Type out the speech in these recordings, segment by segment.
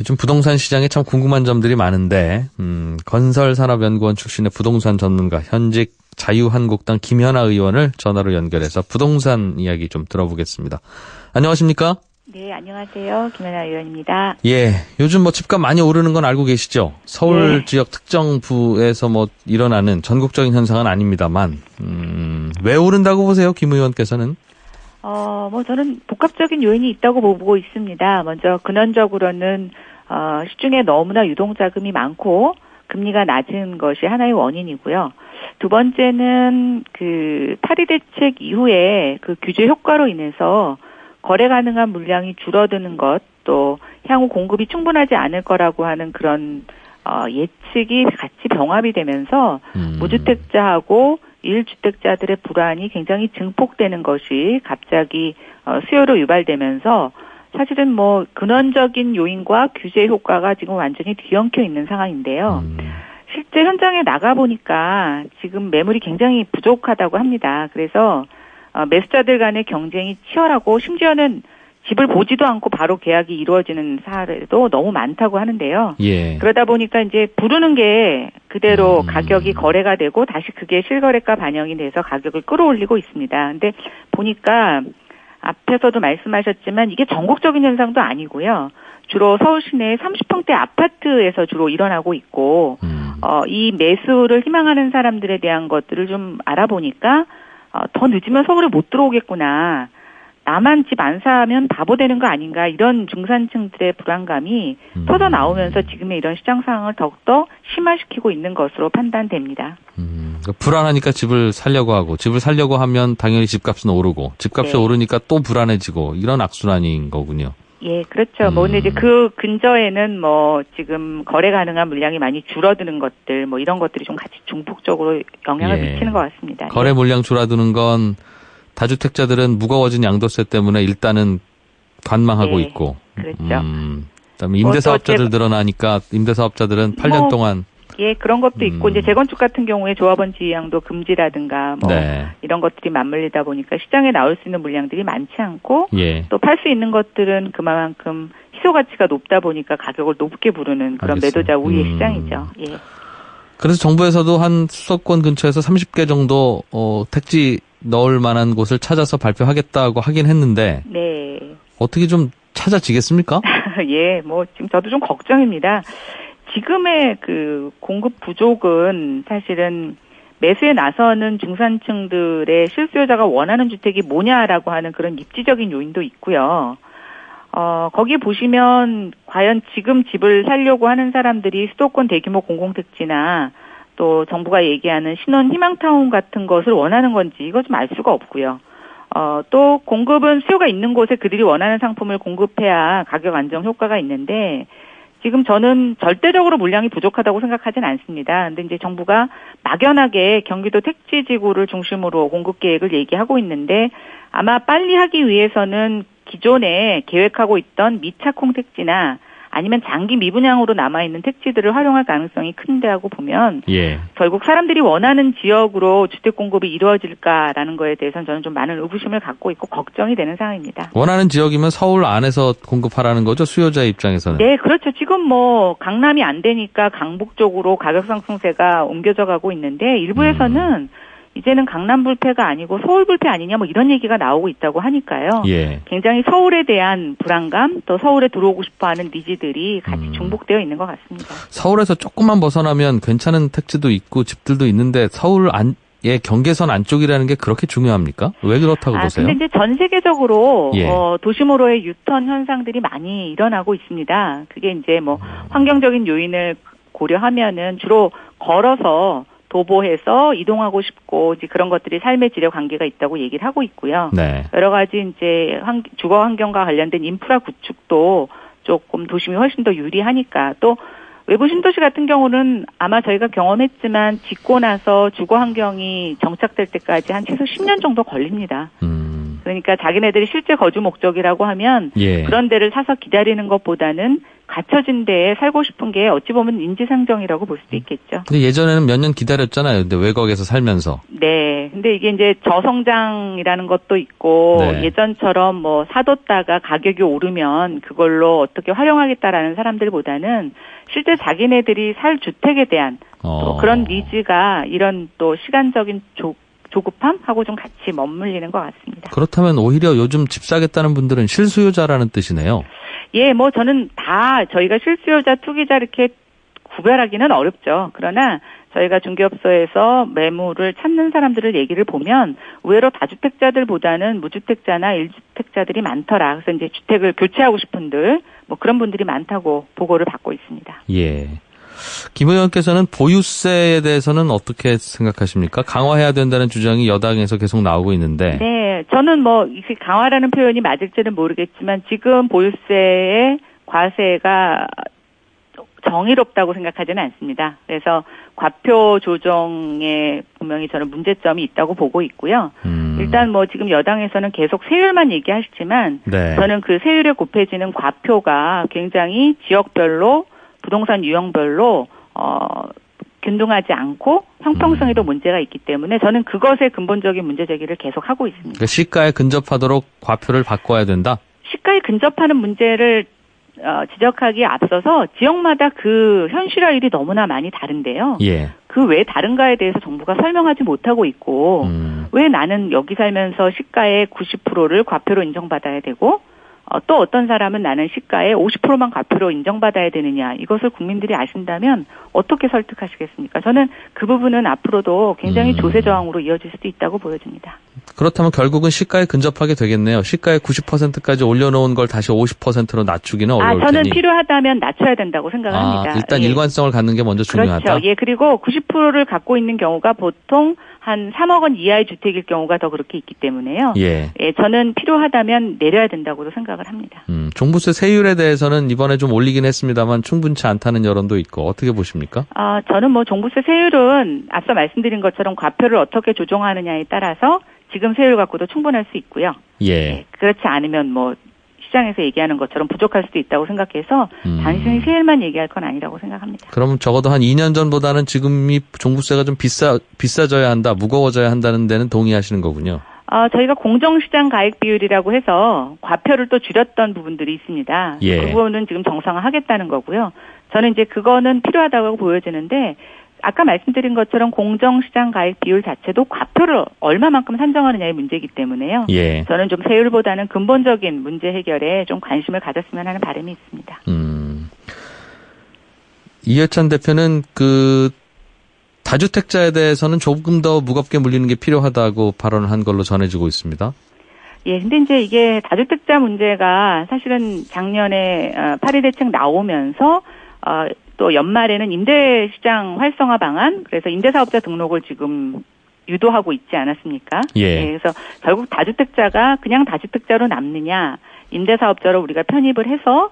요즘 부동산 시장에 참 궁금한 점들이 많은데 건설산업연구원 출신의 부동산 전문가 현직 자유한국당 김현아 의원을 전화로 연결해서 부동산 이야기 좀 들어보겠습니다. 안녕하십니까? 네, 안녕하세요. 김현아 의원입니다. 예, 요즘 뭐 집값 많이 오르는 건 알고 계시죠? 서울 네. 지역 특정 부에서 뭐 일어나는 전국적인 현상은 아닙니다만 왜 오른다고 보세요, 김 의원께서는? 저는 복합적인 요인이 있다고 보고 있습니다. 먼저 근원적으로는 시중에 너무나 유동자금이 많고 금리가 낮은 것이 하나의 원인이고요. 두 번째는 그 파리 대책 이후에 그 규제 효과로 인해서 거래 가능한 물량이 줄어드는 것, 또 향후 공급이 충분하지 않을 거라고 하는 그런 예측이 같이 병합이 되면서 무주택자하고 1주택자들의 불안이 굉장히 증폭되는 것이 갑자기 수요로 유발되면서 사실은 뭐 근원적인 요인과 규제 효과가 지금 완전히 뒤엉켜 있는 상황인데요. 실제 현장에 나가보니까 지금 매물이 굉장히 부족하다고 합니다. 그래서 매수자들 간의 경쟁이 치열하고 심지어는 집을 보지도 않고 바로 계약이 이루어지는 사례도 너무 많다고 하는데요. 예. 그러다 보니까 이제 부르는 게 그대로 가격이 거래가 되고 다시 그게 실거래가 반영이 돼서 가격을 끌어올리고 있습니다. 근데 보니까 앞에서도 말씀하셨지만 이게 전국적인 현상도 아니고요. 주로 서울 시내 30평대 아파트에서 주로 일어나고 있고 이 매수를 희망하는 사람들에 대한 것들을 좀 알아보니까 더 늦으면 서울에 못 들어오겠구나. 나만 집 안 사면 바보 되는 거 아닌가 이런 중산층들의 불안감이 터져 나오면서 지금의 이런 시장 상황을 더욱더 심화시키고 있는 것으로 판단됩니다. 불안하니까 집을 살려고 하고 집을 살려고 하면 당연히 집값은 오르고 집값이 네. 오르니까 또 불안해지고 이런 악순환인 거군요. 예, 그렇죠. 근데 이제 그 근저에는 뭐 지금 거래 가능한 물량이 많이 줄어드는 것들 뭐 이런 것들이 좀 같이 중폭적으로 영향을 미치는 것 같습니다. 거래 물량 줄어드는 건 다주택자들은 무거워진 양도세 때문에 일단은 관망하고 있고. 그렇죠. 그다음에 임대사업자들 늘어나니까 임대사업자들은 8년 동안 예, 그런 것도 있고 이제 재건축 같은 경우에 조합원 지위양도 금지라든가 뭐 이런 것들이 맞물리다 보니까 시장에 나올 수 있는 물량들이 많지 않고 또 팔 수 있는 것들은 그만큼 희소 가치가 높다 보니까 가격을 높게 부르는 그런 매도자 우위의 시장이죠. 예. 그래서 정부에서도 한 수도권 근처에서 30개 정도 택지 넣을 만한 곳을 찾아서 발표하겠다고 하긴 했는데 네. 어떻게 좀 찾아지겠습니까? 예, 뭐 지금 저도 좀 걱정입니다. 지금의 그 공급 부족은 사실은 매수에 나서는 중산층들의 실수요자가 원하는 주택이 뭐냐라고 하는 그런 입지적인 요인도 있고요. 거기 보시면 과연 지금 집을 살려고 하는 사람들이 수도권 대규모 공공택지나 또 정부가 얘기하는 신혼 희망타운 같은 것을 원하는 건지 이거 좀 알 수가 없고요. 또 공급은 수요가 있는 곳에 그들이 원하는 상품을 공급해야 가격 안정 효과가 있는데 지금 저는 절대적으로 물량이 부족하다고 생각하진 않습니다. 근데 이제 정부가 막연하게 경기도 택지지구를 중심으로 공급 계획을 얘기하고 있는데 아마 빨리 하기 위해서는 기존에 계획하고 있던 미착공 택지나 아니면 장기 미분양으로 남아있는 택지들을 활용할 가능성이 큰데하고 보면 결국 사람들이 원하는 지역으로 주택 공급이 이루어질까라는 거에 대해서는 저는 좀 많은 의구심을 갖고 있고 걱정이 되는 상황입니다. 원하는 지역이면 서울 안에서 공급하라는 거죠? 수요자 입장에서는. 네, 그렇죠. 지금 뭐 강남이 안 되니까 강북 쪽으로 가격 상승세가 옮겨져 가고 있는데 일부에서는 이제는 강남 불패가 아니고 서울 불패 아니냐 뭐 이런 얘기가 나오고 있다고 하니까요. 굉장히 서울에 대한 불안감 또 서울에 들어오고 싶어하는 니즈들이 같이 중복되어 있는 것 같습니다. 서울에서 조금만 벗어나면 괜찮은 택지도 있고 집들도 있는데 서울 의 경계선 안쪽이라는 게 그렇게 중요합니까? 왜 그렇다고 보세요? 근데 이제 전 세계적으로 도심으로의 유턴 현상들이 많이 일어나고 있습니다. 그게 이제 뭐 환경적인 요인을 고려하면은 주로 걸어서 도보해서 이동하고 싶고 이제 그런 것들이 삶의 질에 관계가 있다고 얘기를 하고 있고요. 여러 가지 이제 주거 환경과 관련된 인프라 구축도 조금 도심이 훨씬 더 유리하니까 또 외부 신도시 같은 경우는 아마 저희가 경험했지만 짓고 나서 주거 환경이 정착될 때까지 한 최소 10년 정도 걸립니다. 그러니까 자기네들이 실제 거주 목적이라고 하면 그런 데를 사서 기다리는 것보다는 갖춰진 데에 살고 싶은 게 어찌 보면 인지상정이라고 볼 수도 있겠죠. 근데 예전에는 몇 년 기다렸잖아요. 근데 외곽에서 살면서. 네. 근데 이게 이제 저성장이라는 것도 있고 네. 예전처럼 뭐 사뒀다가 가격이 오르면 그걸로 어떻게 활용하겠다라는 사람들보다는 실제 자기네들이 살 주택에 대한 또 그런 니즈가 이런 또 시간적인 조급함하고 좀 같이 맞물리는 것 같습니다. 그렇다면 오히려 요즘 집 사겠다는 분들은 실수요자라는 뜻이네요. 예, 뭐 저는 다 저희가 실수요자, 투기자 이렇게 구별하기는 어렵죠. 그러나 저희가 중개업소에서 매물을 찾는 사람들을 얘기를 보면 의외로 다주택자들보다는 무주택자나 1주택자들이 많더라. 그래서 이제 주택을 교체하고 싶은 분들, 뭐 그런 분들이 많다고 보고를 받고 있습니다. 예. 김 의원께서는 보유세에 대해서는 어떻게 생각하십니까? 강화해야 된다는 주장이 여당에서 계속 나오고 있는데. 네, 저는 뭐 이게 강화라는 표현이 맞을지는 모르겠지만 지금 보유세의 과세가 정의롭다고 생각하지는 않습니다. 그래서 과표 조정에 분명히 저는 문제점이 있다고 보고 있고요. 일단 뭐 지금 여당에서는 계속 세율만 얘기하시지만 네. 저는 그 세율에 곱해지는 과표가 굉장히 지역별로 부동산 유형별로 균등하지 않고 형평성에도 문제가 있기 때문에 저는 그것의 근본적인 문제 제기를 계속 하고 있습니다. 그러니까 시가에 근접하도록 과표를 바꿔야 된다? 시가에 근접하는 문제를 지적하기에 앞서서 지역마다 그 현실화율이 너무나 많이 다른데요. 예. 그 왜 다른가에 대해서 정부가 설명하지 못하고 있고 왜 나는 여기 살면서 시가의 90%를 과표로 인정받아야 되고 또 어떤 사람은 나는 시가의 50%만 과표로 인정받아야 되느냐. 이것을 국민들이 아신다면 어떻게 설득하시겠습니까? 저는 그 부분은 앞으로도 굉장히 조세 저항으로 이어질 수도 있다고 보여집니다. 그렇다면 결국은 시가에 근접하게 되겠네요. 시가의 90%까지 올려놓은 걸 다시 50%로 낮추기는 어려울 테니. 저는 필요하다면 낮춰야 된다고 생각을 합니다. 일단 예. 일관성을 갖는 게 먼저 중요하다. 그렇죠. 예, 그리고 90%를 갖고 있는 경우가 보통 한 3억 원 이하의 주택일 경우가 더 그렇게 있기 때문에요. 예. 예, 저는 필요하다면 내려야 된다고도 생각을 합니다. 종부세 세율에 대해서는 이번에 좀 올리긴 했습니다만 충분치 않다는 여론도 있고 어떻게 보십니까? 저는 뭐 종부세 세율은 앞서 말씀드린 것처럼 과표를 어떻게 조정하느냐에 따라서 지금 세율 갖고도 충분할 수 있고요. 예. 그렇지 않으면 뭐 시장에서 얘기하는 것처럼 부족할 수도 있다고 생각해서 단순히 세율만 얘기할 건 아니라고 생각합니다. 그럼 적어도 한 2년 전보다는 지금이 종부세가 좀 비싸져야 한다, 무거워져야 한다는 데는 동의하시는 거군요. 저희가 공정시장 가액 비율이라고 해서 과표를 또 줄였던 부분들이 있습니다. 예. 그 부분은 지금 정상화하겠다는 거고요. 저는 이제 그거는 필요하다고 보여지는데 아까 말씀드린 것처럼 공정시장 가액 비율 자체도 과표를 얼마만큼 산정하느냐의 문제이기 때문에요. 예. 저는 좀 세율보다는 근본적인 문제 해결에 좀 관심을 가졌으면 하는 바람이 있습니다. 이해찬 대표는 다주택자에 대해서는 조금 더 무겁게 물리는 게 필요하다고 발언을 한 걸로 전해지고 있습니다. 예, 근데 이제 이게 다주택자 문제가 사실은 작년에 8.1 대책 나오면서 또 연말에는 임대시장 활성화 방안, 그래서 임대사업자 등록을 지금 유도하고 있지 않았습니까? 예. 그래서 결국 다주택자가 그냥 다주택자로 남느냐, 임대사업자로 우리가 편입을 해서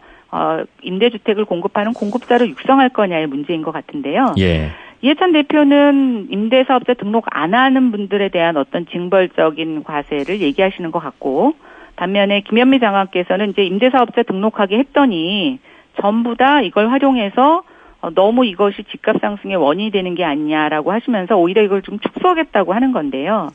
임대주택을 공급하는 공급자로 육성할 거냐의 문제인 것 같은데요. 예. 이해찬 대표는 임대사업자 등록 안 하는 분들에 대한 어떤 징벌적인 과세를 얘기하시는 것 같고, 반면에 김현미 장관께서는 이제 임대사업자 등록하게 했더니 전부 다 이걸 활용해서 너무 이것이 집값 상승의 원인이 되는 게 아니냐라고 하시면서 오히려 이걸 좀 축소하겠다고 하는 건데요.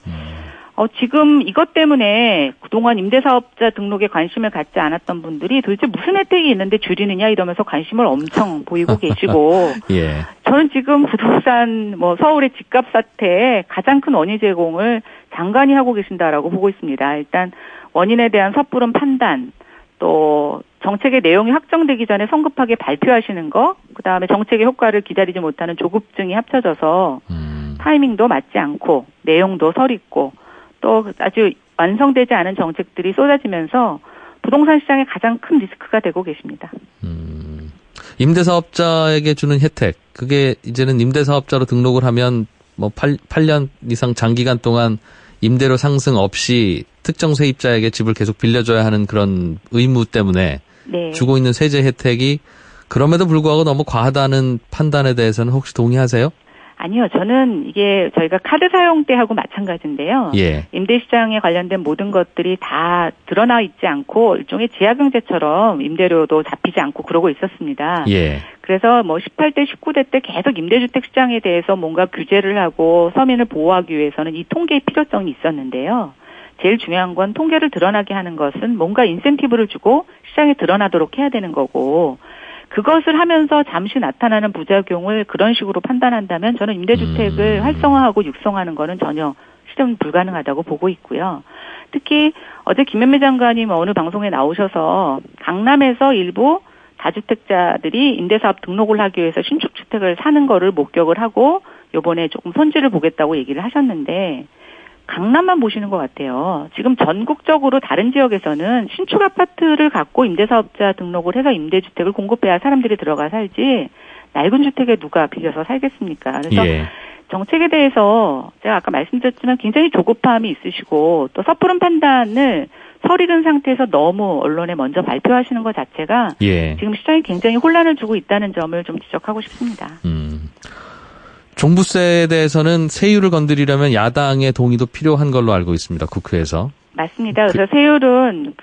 지금 이것 때문에 그동안 임대사업자 등록에 관심을 갖지 않았던 분들이 도대체 무슨 혜택이 있는데 줄이느냐 이러면서 관심을 엄청 보이고 계시고 예. 저는 지금 부동산 서울의 집값 사태에 가장 큰 원인 제공을 장관이 하고 계신다라고 보고 있습니다. 일단 원인에 대한 섣부른 판단, 또 정책의 내용이 확정되기 전에 성급하게 발표하시는 거, 그다음에 정책의 효과를 기다리지 못하는 조급증이 합쳐져서 타이밍도 맞지 않고 내용도 서립고 또 아주 완성되지 않은 정책들이 쏟아지면서 부동산 시장에 가장 큰 리스크가 되고 계십니다. 임대사업자에게 주는 혜택, 그게 이제는 임대사업자로 등록을 하면 8년 이상 장기간 동안 임대료 상승 없이 특정 세입자에게 집을 계속 빌려줘야 하는 그런 의무 때문에 네. 주고 있는 세제 혜택이 그럼에도 불구하고 너무 과하다는 판단에 대해서는 혹시 동의하세요? 아니요. 저는 이게 저희가 카드 사용 때하고 마찬가지인데요. 예. 임대시장에 관련된 모든 것들이 다 드러나 있지 않고 일종의 지하경제처럼 임대료도 잡히지 않고 그러고 있었습니다. 예. 그래서 뭐 18대, 19대 때 계속 임대주택 시장에 대해서 뭔가 규제를 하고 서민을 보호하기 위해서는 이 통계의 필요성이 있었는데요. 제일 중요한 건 통계를 드러나게 하는 것은 뭔가 인센티브를 주고 시장에 드러나도록 해야 되는 거고 그것을 하면서 잠시 나타나는 부작용을 그런 식으로 판단한다면 저는 임대주택을 활성화하고 육성하는 거는 전혀 실현 불가능하다고 보고 있고요. 특히 어제 김현미 장관님 어느 방송에 나오셔서 강남에서 일부 다주택자들이 임대사업 등록을 하기 위해서 신축주택을 사는 거를 목격을 하고 요번에 조금 손질을 보겠다고 얘기를 하셨는데 강남만 보시는 것 같아요. 지금 전국적으로 다른 지역에서는 신축 아파트를 갖고 임대사업자 등록을 해서 임대주택을 공급해야 사람들이 들어가 살지 낡은 주택에 누가 빌려서 살겠습니까? 그래서 예. 정책에 대해서 제가 아까 말씀드렸지만 굉장히 조급함이 있으시고 또 섣부른 판단을 설익은 상태에서 너무 언론에 먼저 발표하시는 것 자체가 예. 지금 시장에 굉장히 혼란을 주고 있다는 점을 좀 지적하고 싶습니다. 종부세에 대해서는 세율을 건드리려면 야당의 동의도 필요한 걸로 알고 있습니다. 국회에서. 맞습니다. 그래서 세율은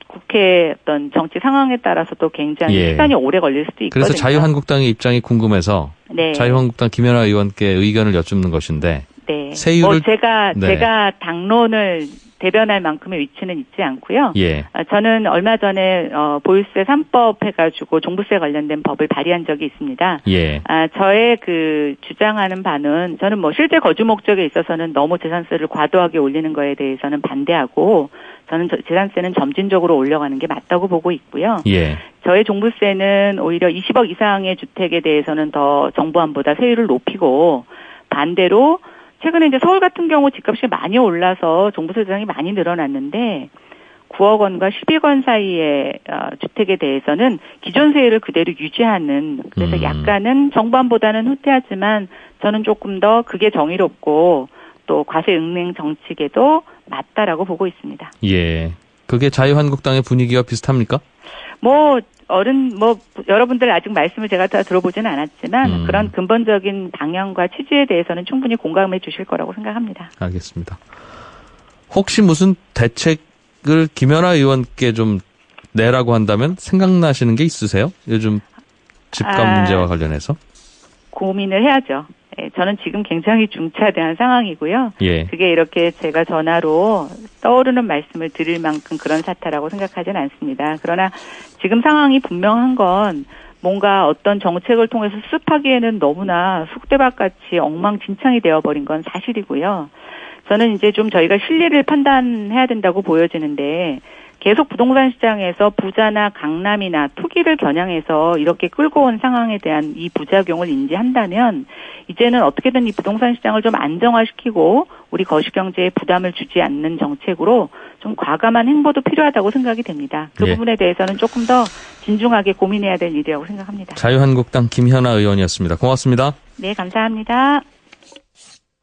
국회 어떤 정치 상황에 따라서 또 굉장히 예. 시간이 오래 걸릴 수도 있거든요. 그래서 자유한국당의 입장이 궁금해서 네. 자유한국당 김연아 의원께 의견을 여쭙는 것인데 네. 세율을 제가 당론을 대변할 만큼의 위치는 있지 않고요. 예. 저는 얼마 전에 보유세 3법 해가지고 종부세 관련된 법을 발의한 적이 있습니다. 예. 저의 그 주장하는 바는 저는 뭐 실제 거주 목적에 있어서는 너무 재산세를 과도하게 올리는 거에 대해서는 반대하고 저는 재산세는 점진적으로 올려가는 게 맞다고 보고 있고요. 예. 저의 종부세는 오히려 20억 이상의 주택에 대해서는 더 정부안보다 세율을 높이고 반대로 최근에 이제 서울 같은 경우 집값이 많이 올라서 종부세 대상이 많이 늘어났는데 9억 원과 12억 원 사이의 주택에 대해서는 기존 세율을 그대로 유지하는 그래서 약간은 정부안보다는 후퇴하지만 저는 조금 더 그게 정의롭고 또 과세 응행 정책에도 맞다라고 보고 있습니다. 예. 그게 자유한국당의 분위기와 비슷합니까? 여러분들 아직 말씀을 제가 다 들어보지는 않았지만 그런 근본적인 방향과 취지에 대해서는 충분히 공감해 주실 거라고 생각합니다. 알겠습니다. 혹시 무슨 대책을 김연아 의원께 좀 내라고 한다면 생각나시는 게 있으세요? 요즘 집값 문제와 관련해서? 고민을 해야죠. 저는 지금 굉장히 중차대한 상황이고요. 예. 그게 이렇게 제가 전화로 떠오르는 말씀을 드릴 만큼 그런 사태라고 생각하지는 않습니다. 그러나 지금 상황이 분명한 건 뭔가 어떤 정책을 통해서 수습하기에는 너무나 쑥대밭같이 엉망진창이 되어버린 건 사실이고요. 저는 이제 좀 저희가 실리를 판단해야 된다고 보여지는데 계속 부동산 시장에서 부자나 강남이나 투기를 겨냥해서 이렇게 끌고 온 상황에 대한 이 부작용을 인지한다면 이제는 어떻게든 이 부동산 시장을 좀 안정화시키고 우리 거시경제에 부담을 주지 않는 정책으로 좀 과감한 행보도 필요하다고 생각이 됩니다. 그 부분에 대해서는 조금 더 진중하게 고민해야 될 일이라고 생각합니다. 자유한국당 김연아 의원이었습니다. 고맙습니다. 네, 감사합니다.